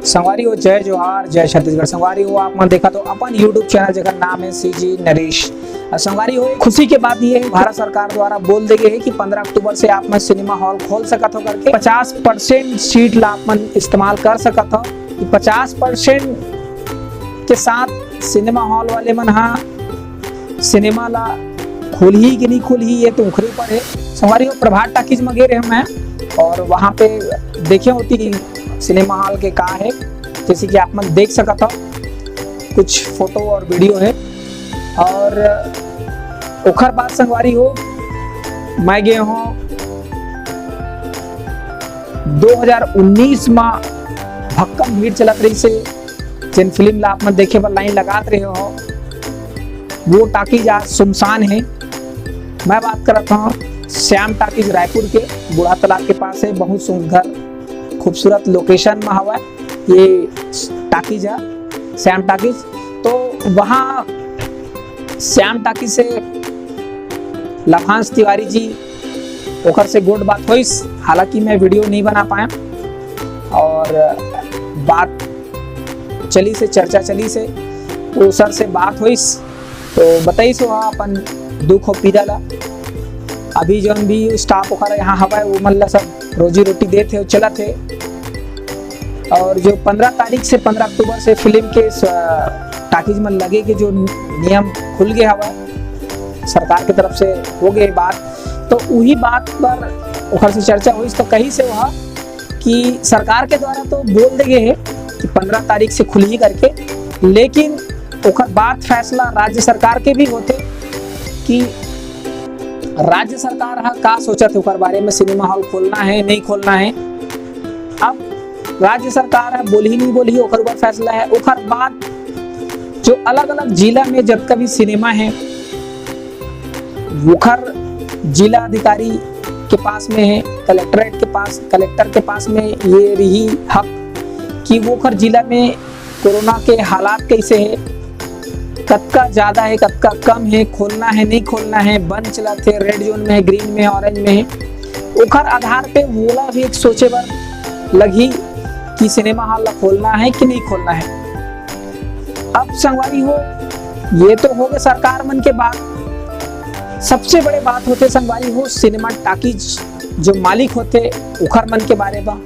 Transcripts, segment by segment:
संगवारी हो जय जोहार जय छत्तीसगढ़। संगवारी हो आप मन देखा तो अपन यूट्यूब चैनल जगह नाम है सीजी नरेश। संगवारी हो खुशी के बात ये है भारत सरकार द्वारा बोल दे गए है कि 15 अक्टूबर से आप मन सिनेमा हॉल खोल सकत हो करके 50% सीट ला आप मन इस्तेमाल कर सकत हो। 50% के साथ सिनेमा हॉल वाले मन हाँ सिनेमा ला खोली कि नहीं खोली ये तो उखरे ऊपर है। संगवारी हो प्रभात टाकीज में गए रहे मैं और वहाँ पे देखे होती सिनेमा हॉल के का है, जैसे कि आप मन देख सकत हो कुछ फोटो और वीडियो है। और ओखर बात संगवारी हो मैं गए हूँ 2019 में भक्कम भीड़ चलत रही से जिन फिल्म ला आप मन देखे पर लाइन लगात रहे हो वो टाकीज आज सुनसान है। मैं बात करत हूँ श्याम टाकीज रायपुर के बूढ़ा तालाब के पास है। बहुत सुंदर खूबसूरत लोकेशन में हवा ये टाकीज है श्याम टाकीज। तो वहाँ श्याम टाकीज से लखांश तिवारी जी ओखर से गुड बात हुई। हालांकि मैं वीडियो नहीं बना पाया और बात चली से चर्चा चली से वो सर से बात हुई तो बताई सो अपन दुख हो पीड़ा ला। अभी जो भी स्टाफ ओखर यहाँ हवा है वो मतलब सब रोजी रोटी दे थे चला थे। और जो 15 तारीख से 15 अक्टूबर से फिल्म के टाकीज में लगे के जो नियम खुल गए हवा सरकार की तरफ से हो गए बात, तो वही बात पर ओखर से चर्चा हुई। तो कहीं से वह कि सरकार के द्वारा तो बोल दे गए है कि 15 तारीख से खुली करके, लेकिन ओखर बात फैसला राज्य सरकार के भी होते कि राज्य सरकार का सोचत ओखर बारे में सिनेमा हॉल खोलना है नहीं खोलना है। अब राज्य सरकार है बोली नहीं बोली ओखर ऊपर फैसला है। ओखर बाद जो अलग अलग जिला में जब कभी सिनेमा है ओखर जिला अधिकारी के पास में है, कलेक्टरेट के पास कलेक्टर के पास में ये रही हक कि वो ओखर जिला में कोरोना के हालात कैसे है, कतका ज्यादा है कतका कम है, खोलना है नहीं खोलना है, बंद चला थे, रेड जोन में है, ग्रीन में है, ऑरेंज में है। ओखर आधार पे वोला भी एक सोचे बार लगी कि सिनेमा हॉल खोलना है कि नहीं खोलना है। अब संगवारी हो ये तो हो गए सरकार मन के बात। सबसे बड़े बात होते संगवारी हो सिनेमा टाकीज जो मालिक होते उखर मन के बारे में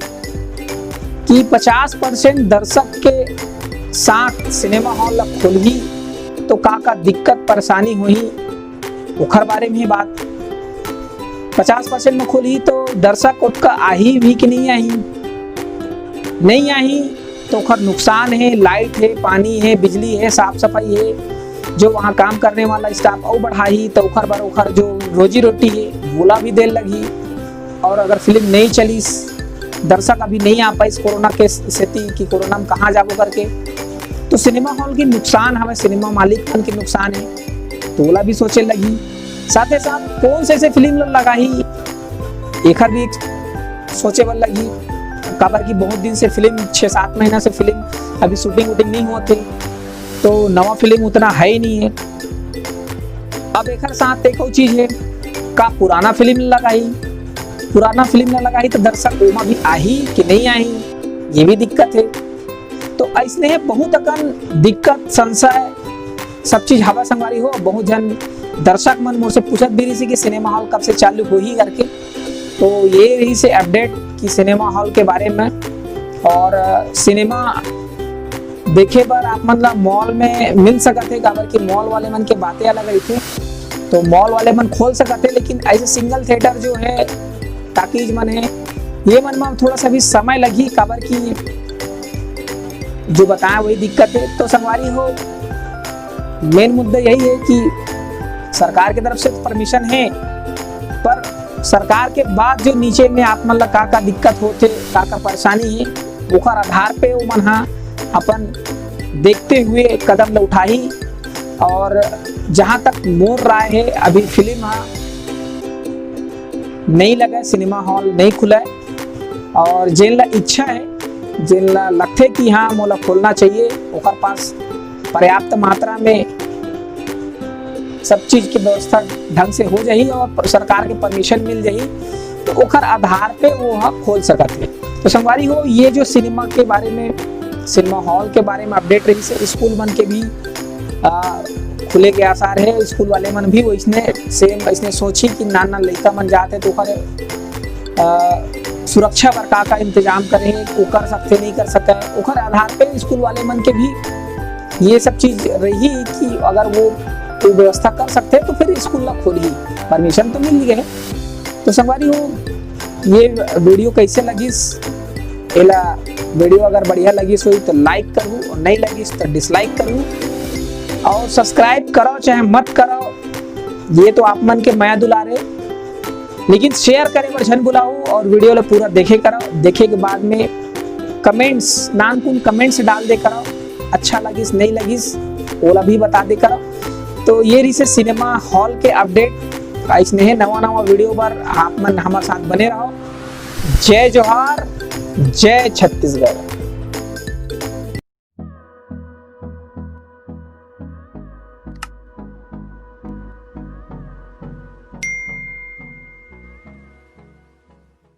कि 50% दर्शक के साथ सिनेमा हॉल खोलगी तो का दिक्कत परेशानी हुई उखर बारे में ही बात। 50% में खोली तो दर्शक उसका आही भी कि नहीं आई तो उखर नुकसान है, लाइट है, पानी है, बिजली है, साफ सफाई है, जो वहाँ काम करने वाला स्टाफ और बढ़ाई तो उखर जो रोजी रोटी है बोला भी देर लगी। और अगर फिल्म नहीं चली दर्शक अभी नहीं आ पाई कोरोना के स्थिति कि कोरोना में कहाँ जाबो करके तो सिनेमा हॉल की नुकसान हमें सिनेमा मालिक मन की नुकसान है तो बोला भी सोचे लगी। साथ ही साथ कौन से फिल्म लगाई एखर भी सोचे बल लगी काबर की बहुत दिन से फिल्म 6-7 महीना से फिल्म अभी शूटिंग वूटिंग नहीं होते तो नवा फिल्म उतना है ही नहीं है। अब एक साथ एक और चीज है का पुराना फिल्म लगाई तो दर्शक ओमा भी आई कि नहीं आई ये भी दिक्कत है। तो ऐसने बहुत अकन दिक्कत संशय सब चीज हवा संगवारी हो। बहुत जन दर्शक मन मुझसे पूछत भी रही कि सिनेमा हॉल कब से चालू हो ही करके, तो ये रही से अपडेट कि सिनेमा हॉल के बारे में। और सिनेमा देखे पर आप मतलब मॉल में मिल सकते हैं काबर कि मॉल वाले मन के बातें अलग रही थी तो मॉल वाले मन खोल सकते, लेकिन ऐसे सिंगल थिएटर जो है टाकीज मन है ये मन में थोड़ा सा भी समय लगी काबर की जो बताया वही दिक्कत है। तो संगवारी हो मेन मुद्दा यही है कि सरकार की तरफ से परमिशन है पर सरकार के बाद जो नीचे में आप मतलब का दिक्कत होते का परेशानी है ओखर आधार पे वो मन हाँ अपन देखते हुए कदम उठाई। और जहाँ तक मोर राय है अभी फिल्म हाँ नहीं लगा सिनेमा हॉल नहीं खुला है और जिन ला इच्छा है जिन ला लगते कि हाँ मोला खोलना चाहिए ओखर पास पर्याप्त मात्रा में सब चीज की व्यवस्था ढंग से हो जाही और सरकार के परमिशन मिल जाही तो ओखर आधार पे वो खोल सकते। तो संगवारी हो ये जो सिनेमा के बारे में सिनेमा हॉल के बारे में अपडेट रही से स्कूल मन के भी खुले के आसार है। स्कूल वाले मन भी वैसने सेम ऐसने सोची कि नाना लड़का मन जाते तो ओकर सुरक्षा बर का इंतजाम करे, वो कर सकते नहीं कर सके, ओकर आधार पे स्कूल वाले मन के भी ये सब चीज रही कि अगर वो व्यवस्था कर सकते तो फिर स्कूल ला खोली, परमिशन तो मिल गए। तो संगवारी हो ये वीडियो कैसे लगिस, एला वीडियो अगर बढ़िया लगिस हुई तो लाइक करूँ और नहीं लगिस तो डिसलाइक करूँ, और सब्सक्राइब करो चाहे मत करो ये तो आप मन के माया दुलारे, लेकिन शेयर करे बर झन बुलाओ और वीडियो ला पूरा देखे करो। देखे के बाद में कमेंट्स नानकुन कमेंट्स डाल दे करो, अच्छा लगिस नहीं लगिस ओला भी बता दे करो। तो ये रही से सिनेमा हॉल के अपडेट, ऐसने है नवा नवा वीडियो पर आप मन हमारे साथ बने रहो। जय जोहार, जय छत्तीसगढ़।